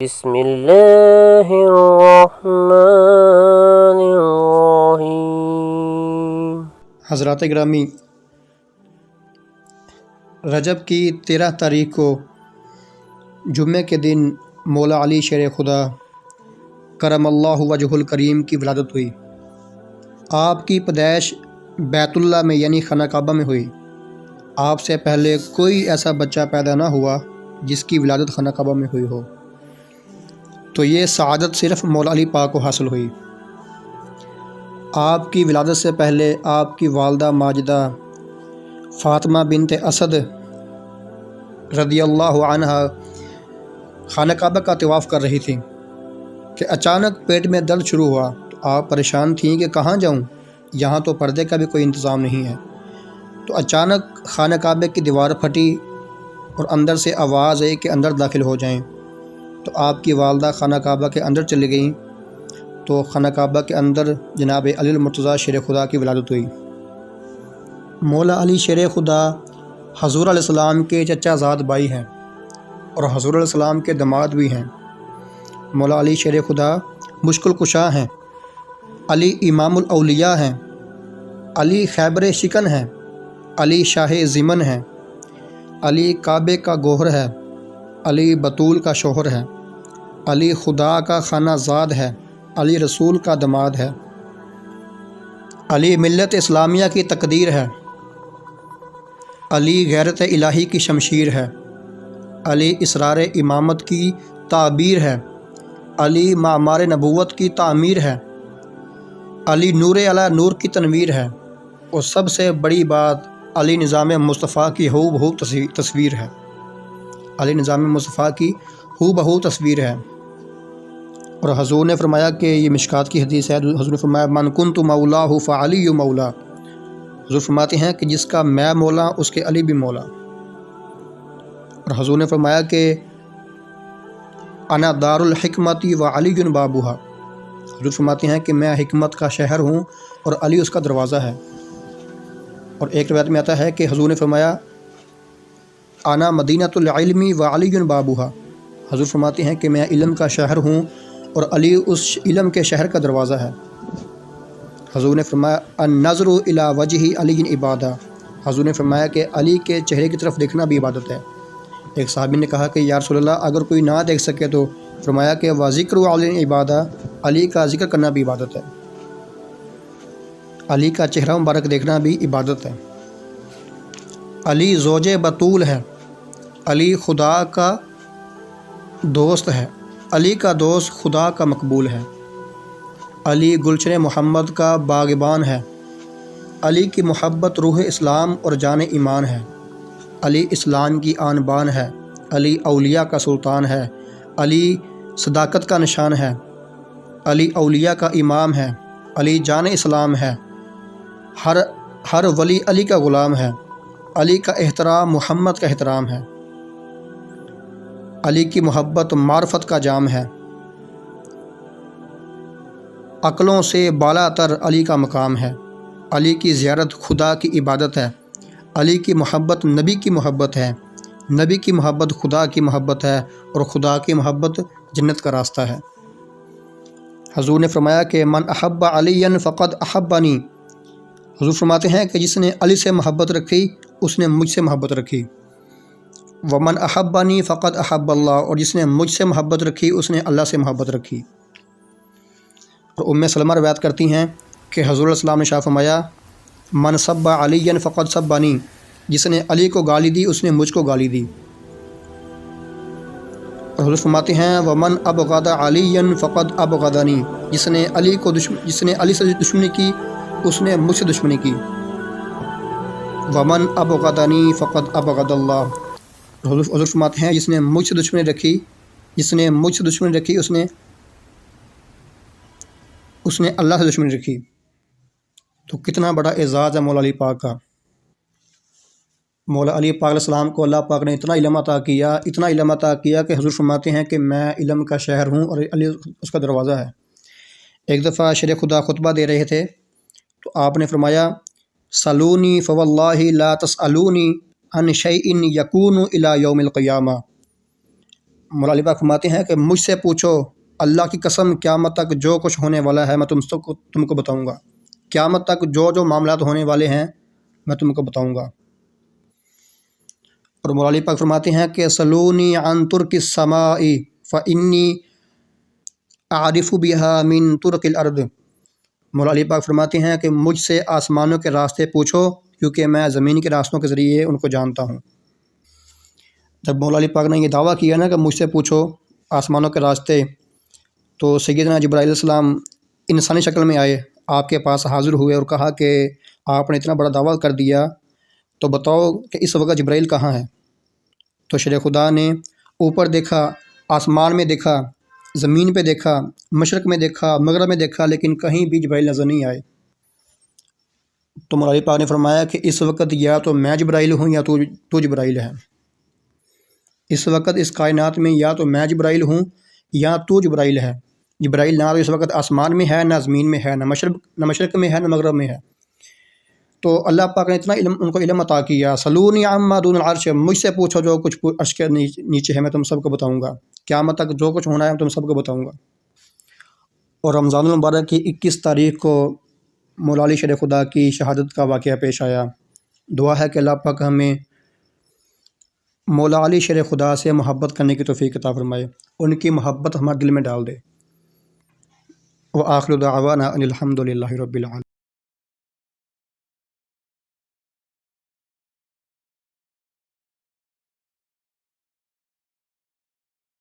بسم اللہ الرحمن الرحیم۔ حضرات گرامی، رجب کی 13 تاریخ کو جمعے کے دن مولا علی شیر خدا کرم اللہ وجہ الکریم کی ولادت ہوئی۔ آپ کی پیدائش بیت اللہ میں یعنی خانہ کعبہ میں ہوئی۔ آپ سے پہلے کوئی ایسا بچہ پیدا نہ ہوا جس کی ولادت خانہ کعبہ میں ہوئی ہو، تو یہ سعادت صرف مولا علی پاک کو حاصل ہوئی۔ آپ کی ولادت سے پہلے آپ کی والدہ ماجدہ فاطمہ بنت اسد رضی اللہ عنہا خانہ کعبہ کا طواف کر رہی تھیں کہ اچانک پیٹ میں درد شروع ہوا، تو آپ پریشان تھیں کہ کہاں جاؤں، یہاں تو پردے کا بھی کوئی انتظام نہیں ہے۔ تو اچانک خانہ کعبہ کی دیوار پھٹی اور اندر سے آواز آئی کہ اندر داخل ہو جائیں۔ تو آپ کی والدہ خانہ کعبہ کے اندر چلی گئیں، تو خانہ کعبہ کے اندر جناب علی المرتضیٰ شیر خدا کی ولادت ہوئی۔ مولا علی شیر خدا حضور علیہ السلام کے چچا زاد بھائی ہیں اور حضور علیہ السلام کے داماد بھی ہیں۔ مولا علی شیر خدا مشکل کشا ہیں، علی امام الاولیاء ہیں، علی خیبر شکن ہیں، علی شاہ ضمن ہیں، علی کعبے کا گوہر ہے، علی بطول کا شوہر ہے، علی خدا کا خانہ زاد ہے، علی رسول کا داماد ہے، علی ملت اسلامیہ کی تقدیر ہے، علی غیرت الہی کی شمشیر ہے، علی اسرار امامت کی تعبیر ہے، علی معمار نبوت کی تعمیر ہے، علی نور علی نور کی تنویر ہے، اور سب سے بڑی بات علی نظام مصطفیٰ کی ہو بہو تصویر ہے۔ علی نظام مصطفیٰ کی ہو بہو تصویر ہے۔ اور حضور نے فرمایا کہ یہ مشکات کی حدیث ہے، حضور نے فرمایا من کنت مولاہ فعلی مولا۔ حضور فرماتے ہیں کہ جس کا میں مولا اس کے علی بھی مولا۔ اور حضور نے فرمایا کہ انا دار الحکمت و علی بابوہا۔ حضور فرماتے ہیں کہ میں حکمت کا شہر ہوں اور علی اس کا دروازہ ہے۔ اور ایک روایت میں آتا ہے کہ حضور نے فرمایا انا مدینۃ العلم و علی بابوہا۔ حضور فرماتے ہیں کہ میں علم کا شہر ہوں اور علی اس علم کے شہر کا دروازہ ہے۔ حضور نے فرمایا النظر الی وجہ علی عبادہ۔ حضور نے فرمایا کہ علی کے چہرے کی طرف دیکھنا بھی عبادت ہے۔ ایک صحابی نے کہا کہ یا رسول اللہ اگر کوئی نہ دیکھ سکے تو؟ فرمایا کہ وذکر علی عبادہ، علی کا ذکر کرنا بھی عبادت ہے، علی کا چہرہ مبارک دیکھنا بھی عبادت ہے۔ علی زوج بطول ہے، علی خدا کا دوست ہے، علی کا دوست خدا کا مقبول ہے، علی گلشن محمد کا باغبان ہے، علی کی محبت روح اسلام اور جان ایمان ہے، علی اسلام کی آن بان ہے، علی اولیاء کا سلطان ہے، علی صداقت کا نشان ہے، علی اولیاء کا امام ہے، علی جان اسلام ہے، ہر ولی علی کا غلام ہے، علی کا احترام محمد کا احترام ہے، علی کی محبت معرفت کا جام ہے، عقلوں سے بالا تر علی کا مقام ہے، علی کی زیارت خدا کی عبادت ہے، علی کی محبت نبی کی محبت ہے، نبی کی محبت خدا کی محبت ہے، اور خدا کی محبت جنت کا راستہ ہے۔ حضور نے فرمایا کہ من احب علی فقد احبنی۔ حضور فرماتے ہیں کہ جس نے علی سے محبت رکھی اس نے مجھ سے محبت رکھی، ومن احبنی فقد احب اللہ، اور جس نے مجھ سے محبت رکھی اس نے اللہ سے محبت رکھی۔ اور ام سلمہ روایت کرتی ہیں کہ حضور علیہ السلام نے ارشاد فرمایا من سب علی فقد سبنی، جس نے علی کو گالی دی اس نے مجھ کو گالی دی۔ اور حضور فرماتے ہیں ومن ابغض علی فقد ابغضنی، جس نے علی سے دشمنی کی اس نے مجھ سے دشمنی کی، ومن ابغضنی فقد ابغض اللہ۔ حضور فرماتے ہیں جس نے مجھ سے دشمنی رکھی اس نے اللہ سے دشمنی رکھی۔ تو کتنا بڑا اعزاز ہے مولا علی پاک کا۔ مولا علی پاک علیہ السلام کو اللہ پاک نے اتنا علم عطا کیا کہ حضور فرماتے ہیں کہ میں علم کا شہر ہوں اور علی اس کا دروازہ ہے۔ ایک دفعہ شیر خدا خطبہ دے رہے تھے تو آپ نے فرمایا سلونی فواللہ لا تسألونی عن شیء یکون الی یوم القیامہ۔ مولا علی پاک فرماتے ہیں کہ مجھ سے پوچھو، اللہ کی قسم قیامت تک جو کچھ ہونے والا ہے میں تم کو بتاؤں گا، قیامت تک جو معاملات ہونے والے ہیں میں تم کو بتاؤں گا۔ اور مولا علی پاک فرماتے ہیں کہ سلونی عن ترک السماء فانی اعرف بها من ترک الارض۔ مولا علی پاک فرماتے ہیں کہ مجھ سے آسمانوں کے راستے پوچھو کیونکہ میں زمین کے راستوں کے ذریعے ان کو جانتا ہوں۔ جب مولا علی پاک نے یہ دعویٰ کیا نا کہ مجھ سے پوچھو آسمانوں کے راستے، تو سیدنا جبرائیل علیہ السلام انسانی شکل میں آئے، آپ کے پاس حاضر ہوئے اور کہا کہ آپ نے اتنا بڑا دعویٰ کر دیا، تو بتاؤ کہ اس وقت جبرائیل کہاں ہے؟ تو شیر خدا نے اوپر دیکھا، آسمان میں دیکھا، زمین پہ دیکھا، مشرق میں دیکھا، مغرب میں دیکھا، لیکن کہیں بھی جبرائیل نظر نہیں آئے۔ تو مولا علی پاک نے فرمایا کہ اس وقت یا تو میں جبرائیل ہوں یا تو جبرائیل ہے۔ اس وقت اس کائنات میں یا تو میں جبرائیل ہوں یا تو جبرائیل ہے۔ جبرائیل نہ تو اس وقت آسمان میں ہے، نہ زمین میں ہے، نہ مشرق میں ہے، نہ مغرب میں ہے۔ تو اللہ پاک نے اتنا علم ان کو علم عطا کیا، سلونی عما دون العرش، مجھ سے پوچھو جو کچھ عرش کے نیچے ہے میں تم سب کو بتاؤں گا، قیامت تک جو کچھ ہونا ہے میں تم سب کو بتاؤں گا۔ اور رمضان المبارک کی 21 تاریخ کو مولا علی شیر خدا کی شہادت کا واقعہ پیش آیا۔ دعا ہے کہ اللہ پاک ہمیں مولا علی شیر خدا سے محبت کرنے کی توفیق عطا فرمائے، ان کی محبت ہمارے دل میں ڈال دے۔ وآخر دعوانا ان الحمد للہ رب العالمین۔